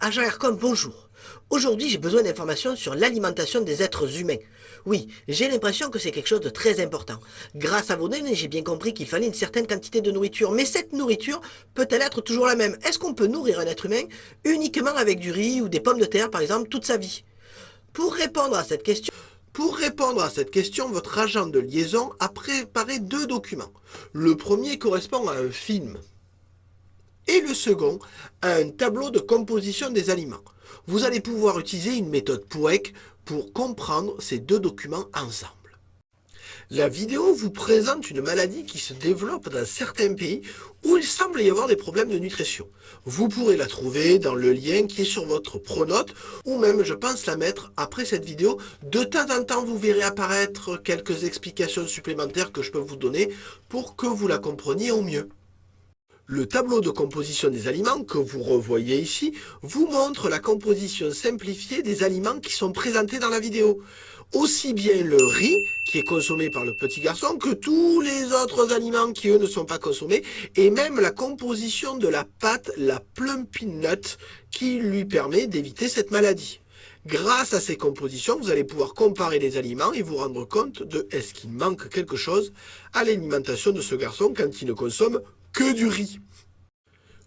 Agent Aircom, bonjour. Aujourd'hui, j'ai besoin d'informations sur l'alimentation des êtres humains. Oui, j'ai l'impression que c'est quelque chose de très important. Grâce à vos données, j'ai bien compris qu'il fallait une certaine quantité de nourriture. Mais cette nourriture peut-elle être toujours la même? Est-ce qu'on peut nourrir un être humain uniquement avec du riz ou des pommes de terre, par exemple, toute sa vie? Pour répondre à cette question, votre agent de liaison a préparé deux documents. Le premier correspond à un film et le second à un tableau de composition des aliments. Vous allez pouvoir utiliser une méthode POEC pour comprendre ces deux documents ensemble. La vidéo vous présente une maladie qui se développe dans certains pays où il semble y avoir des problèmes de nutrition. Vous pourrez la trouver dans le lien qui est sur votre pronote ou même, je pense, la mettre après cette vidéo. De temps en temps, vous verrez apparaître quelques explications supplémentaires que je peux vous donner pour que vous la compreniez au mieux. Le tableau de composition des aliments que vous revoyez ici vous montre la composition simplifiée des aliments qui sont présentés dans la vidéo. Aussi bien le riz qui est consommé par le petit garçon que tous les autres aliments qui eux ne sont pas consommés et même la composition de la pâte, la plumpy nut qui lui permet d'éviter cette maladie. Grâce à ces compositions, vous allez pouvoir comparer les aliments et vous rendre compte de est-ce qu'il manque quelque chose à l'alimentation de ce garçon quand il ne consomme que du riz.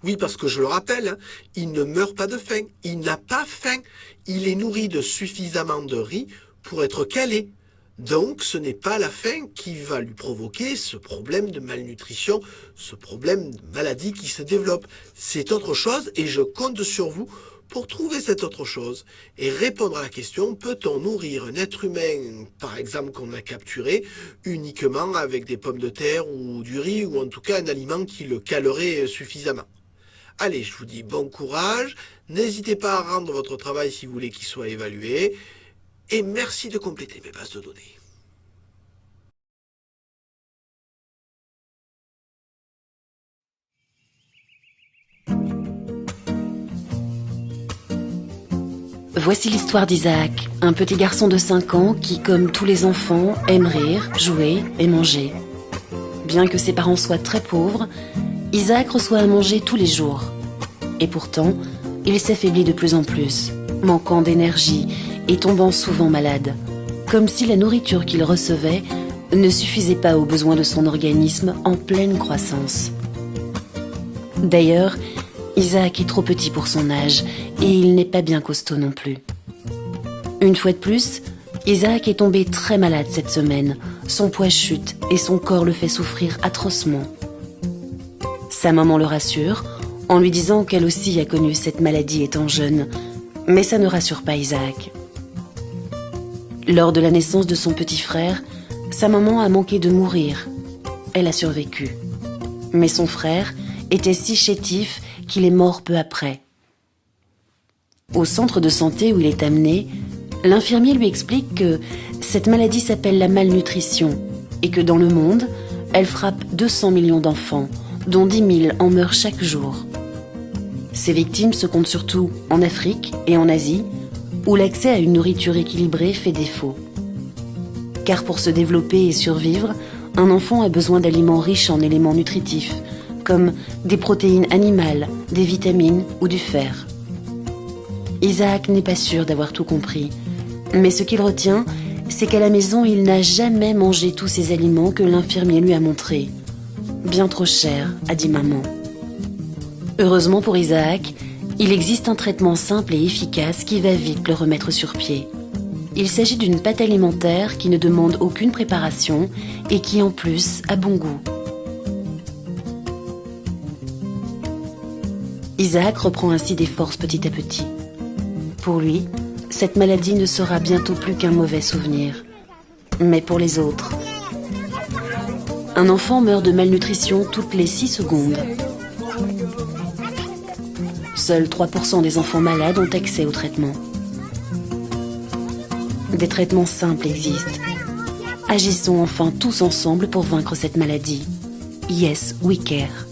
Oui, parce que je le rappelle, il ne meurt pas de faim, il n'a pas faim, il est nourri de suffisamment de riz pour être calé. Donc ce n'est pas la faim qui va lui provoquer ce problème de malnutrition, ce problème de maladie qui se développe. C'est autre chose et je compte sur vous pour trouver cette autre chose et répondre à la question, peut-on nourrir un être humain, par exemple qu'on a capturé, uniquement avec des pommes de terre ou du riz, ou en tout cas un aliment qui le calerait suffisamment. Allez, je vous dis bon courage, n'hésitez pas à rendre votre travail si vous voulez qu'il soit évalué, et merci de compléter mes bases de données. Voici l'histoire d'Isaac, un petit garçon de 5 ans qui, comme tous les enfants, aime rire, jouer et manger. Bien que ses parents soient très pauvres, Isaac reçoit à manger tous les jours. Et pourtant, il s'affaiblit de plus en plus, manquant d'énergie et tombant souvent malade, comme si la nourriture qu'il recevait ne suffisait pas aux besoins de son organisme en pleine croissance. D'ailleurs, Isaac est trop petit pour son âge et il n'est pas bien costaud non plus. Une fois de plus, Isaac est tombé très malade cette semaine. Son poids chute et son corps le fait souffrir atrocement. Sa maman le rassure en lui disant qu'elle aussi a connu cette maladie étant jeune, mais ça ne rassure pas Isaac. Lors de la naissance de son petit frère, sa maman a manqué de mourir. Elle a survécu. Mais son frère était si chétif qu'il est mort peu après. Au centre de santé où il est amené, l'infirmier lui explique que cette maladie s'appelle la malnutrition et que dans le monde, elle frappe 200 millions d'enfants, dont 10 000 en meurent chaque jour. Ces victimes se comptent surtout en Afrique et en Asie, où l'accès à une nourriture équilibrée fait défaut. Car pour se développer et survivre, un enfant a besoin d'aliments riches en éléments nutritifs, comme des protéines animales, des vitamines ou du fer. Isaac n'est pas sûr d'avoir tout compris, mais ce qu'il retient, c'est qu'à la maison, il n'a jamais mangé tous ces aliments que l'infirmier lui a montrés. Bien trop cher, a dit maman. Heureusement pour Isaac, il existe un traitement simple et efficace qui va vite le remettre sur pied. Il s'agit d'une pâte alimentaire qui ne demande aucune préparation et qui en plus a bon goût. Isaac reprend ainsi des forces petit à petit. Pour lui, cette maladie ne sera bientôt plus qu'un mauvais souvenir. Mais pour les autres, un enfant meurt de malnutrition toutes les 6 secondes. Seuls 3% des enfants malades ont accès au traitement. Des traitements simples existent. Agissons enfin tous ensemble pour vaincre cette maladie. Yes, we care.